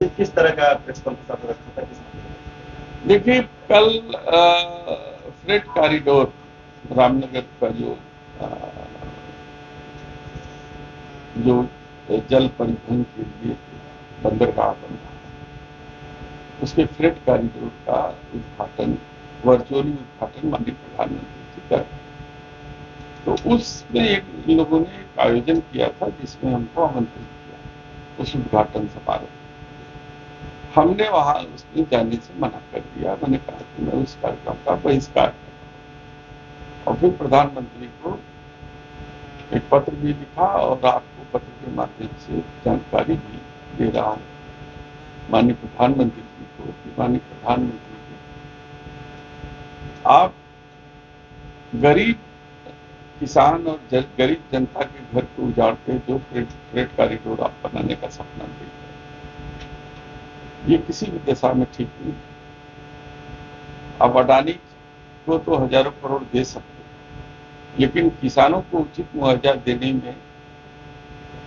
किस तरह का प्रेस कॉन्फ्रेंस आपने रखा था, किस मतलब? देखिए, कल फ्रेट कॉरिडोर रामनगर का अ, जो जल परिवहन के लिए बंदरगाह बन रहा है, उसके फ्रेट कॉरिडोर का उद्घाटन, वर्चुअली उद्घाटन माननीय प्रधानमंत्री जी कर, तो उसमें इन लोगों ने एक आयोजन किया था जिसमें हमको आमंत्रित किया उस उद्घाटन समारोह। हमने वहां उसमें जाने से मना कर दिया। मैंने कहा कि मैं उस कार्यक्रम का बहिष्कार कर, और फिर प्रधानमंत्री को एक पत्र भी लिखा और आपको पत्र के माध्यम से जानकारी भी दे रहा हूँ माननीय प्रधानमंत्री जी को कि माननीय प्रधानमंत्री जी, आप गरीब किसान और गरीब जनता के घर को उजाड़ के जो फ्रेट कॉरिडोर आप बनाने का सपना देख रहे हैं, ये किसी भी दशा में ठीक नहीं। आप अडानी को तो हजारों करोड़ दे सकते हैं, लेकिन किसानों को उचित मुआवजा देने में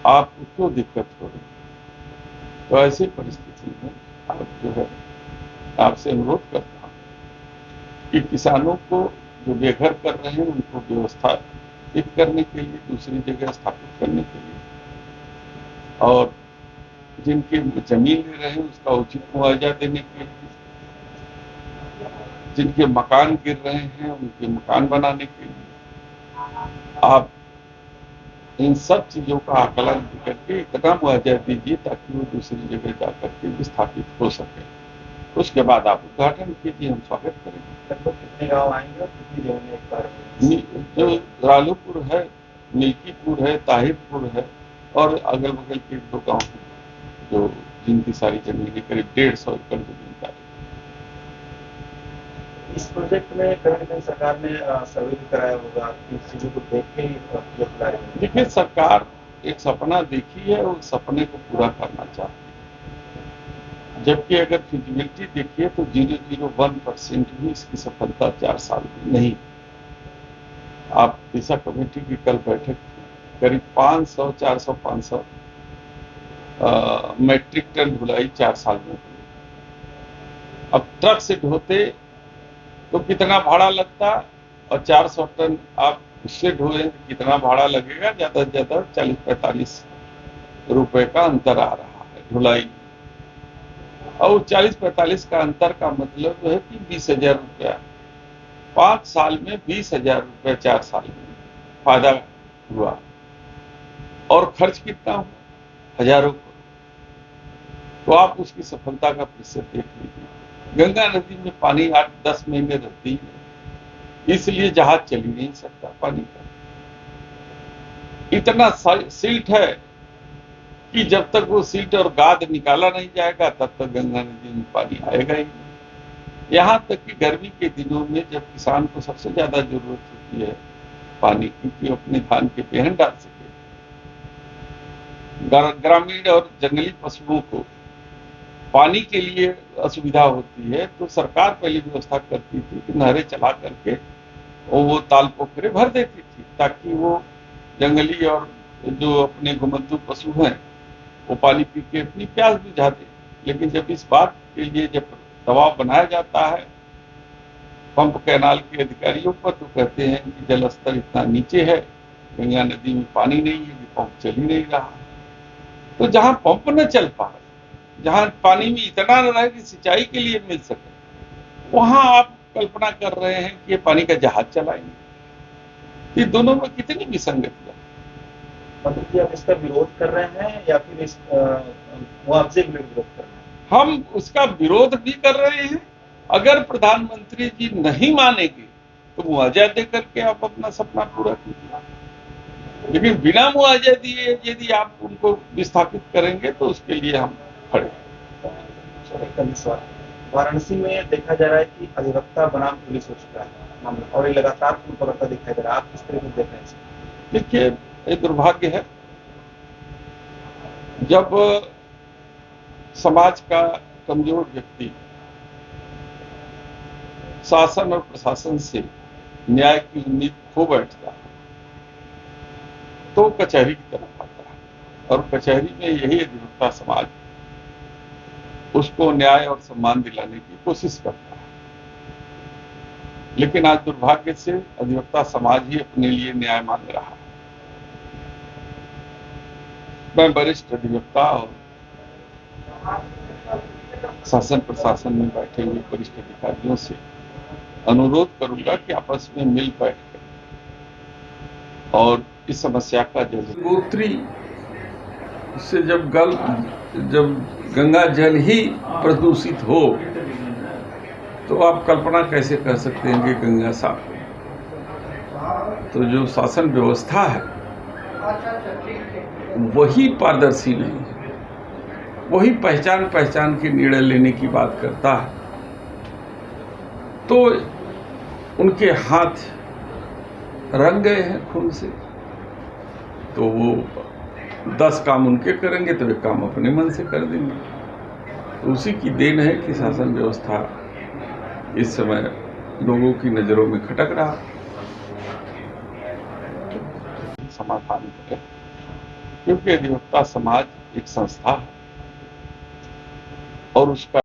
आपको क्यों दिक्कत हो रही है? तो ऐसी परिस्थिति में आप जो है, आपसे अनुरोध करता हूँ कि किसानों को जो बेघर कर रहे हैं उनको व्यवस्थापित करने के लिए, दूसरी जगह स्थापित करने के लिए, और जिनकी जमीन ले रहे हैं उसका उचित मुआवजा देने के लिए, जिनके मकान गिर रहे हैं उनके मकान बनाने के लिए आप इन सब चीजों का आकलन करके इतना मुआवजा दीजिए ताकि वो दूसरी जगह जाकर के विस्थापित हो सके। उसके बाद आप उद्घाटन कीजिए, हम स्वागत करेंगे। लगभग कितने गांव आएंगे और कितनी जमीन एक बार? जो रालूपुर है, मिल्कीपुर है, ताहिरपुर है, और अगल बगल के 2 गांव हैं जो जिनकी सारी जमीन करीब 150 एकड़ जमीन का। इस प्रोजेक्ट में कहीं ना कहीं सरकार ने सर्वे भी कराया होगा, इस चीजों को देख के ही प्रोजेक्ट ला रही है। देखिए, सरकार एक सपना देखी है और सपने को पूरा करना चाहती है, जबकि अगर फिजिबिलिटी देखिए तो 0.01% भी इसकी सफलता 4 साल में नहीं। आप दिशा कमेटी की कल बैठक थी, करीब 500, 400, 500 मैट्रिक टन ढुलाई 4 साल में हुई। अब ट्रक से ढोते तो कितना भाड़ा लगता, और 400 टन आप उससे ढोए तो कितना भाड़ा लगेगा? ज्यादा से ज्यादा 40-45 रुपए का अंतर आ रहा है ढुलाई। और 40-45 का अंतर का मतलब है कि 20,000 रुपया 5 साल में, 20,000 रुपया 4 साल में फायदा हुआ, और खर्च कितना हुआ? हजारों करोड़। तो आप उसकी सफलता का प्रतिशत देख लीजिए। गंगा नदी में पानी 8-10 महीने रहती है, इसलिए जहाज चल ही नहीं सकता पानी का। इतना सिल्ट है कि जब तक वो सिल्ट और गाद निकाला नहीं जाएगा तब तक गंगा नदी में पानी आएगा ही नहीं। यहां तक कि गर्मी के दिनों में जब किसान को सबसे ज्यादा जरूरत होती है पानी की कि अपने धान के बेहन डाल सके, ग्रामीण और जंगली पशुओं को पानी के लिए असुविधा होती है, तो सरकार पहले व्यवस्था करती थी कि नहरें चला करके वो ताल पोखरे भर देती थी ताकि वो जंगली और जो अपने घुमंतू पशु हैं वो पानी पी के अपनी प्यास बुझा दे। लेकिन जब इस बात के लिए जब दबाव बनाया जाता है पंप कैनाल के अधिकारियों पर, तो कहते हैं कि जल स्तर इतना नीचे है, गंगा नदी में पानी नहीं है, पंप चल ही नहीं रहा। तो जहां पंप न चल पाए, जहां पानी में इतना न रहे कि सिंचाई के लिए मिल सके, वहां आप कल्पना कर रहे हैं कि ये पानी का जहाज चलाएंगे। ये दोनों में कितनी विसंगतियां। मतलब कि आप इसका विरोध कर रहे हैं या फिर इस मुआवजे के लिए विरोध कर रहे हैं? हम उसका विरोध भी कर रहे हैं। अगर प्रधानमंत्री जी नहीं मानेंगे तो मुआवजा दे करके आप अपना सपना पूरा कीजिए, लेकिन बिना मुआवजा दिए यदि आप उनको विस्थापित करेंगे तो उसके लिए हम खड़े हैं। वाराणसी में देखा जा रहा है कि अधिवक्ता बनाम पुलिस हो चुका है मामला, और ये लगातार पुल पकड़ता दिखाई दे रहा है। आप किस तरीके से देख रहे हैं? देखिए, ये दुर्भाग्य है जब समाज का कमजोर व्यक्ति शासन और प्रशासन से न्याय की उम्मीद खो बैठता है तो कचहरी की तरफ आता है, और कचहरी में यही अधिवक्ता समाज उसको न्याय और सम्मान दिलाने की कोशिश करता है। लेकिन आज दुर्भाग्य से अधिवक्ता समाज ही अपने लिए न्याय मांग रहा है। मैं वरिष्ठ अधिवक्ता और शासन प्रशासन में बैठे हुए वरिष्ठ अधिकारियों से अनुरोध करूंगा कि आपस में मिल बैठकर और इस समस्या का गंगोत्री से जब गंगा जल ही प्रदूषित हो तो आप कल्पना कैसे कर सकते हैं कि गंगा साफ हो। तो जो शासन व्यवस्था है वही पारदर्शी नहीं है, वही पहचान के निर्णय लेने की बात करता है। तो उनके हाथ रंग गए हैं खून से, तो वो 10 काम उनके करेंगे तो एक काम अपने मन से कर देंगे। तो उसी की देन है कि शासन व्यवस्था इस समय लोगों की नजरों में खटक रहा। समाधान करें, क्योंकि अधिवक्ता समाज एक संस्था है और उसका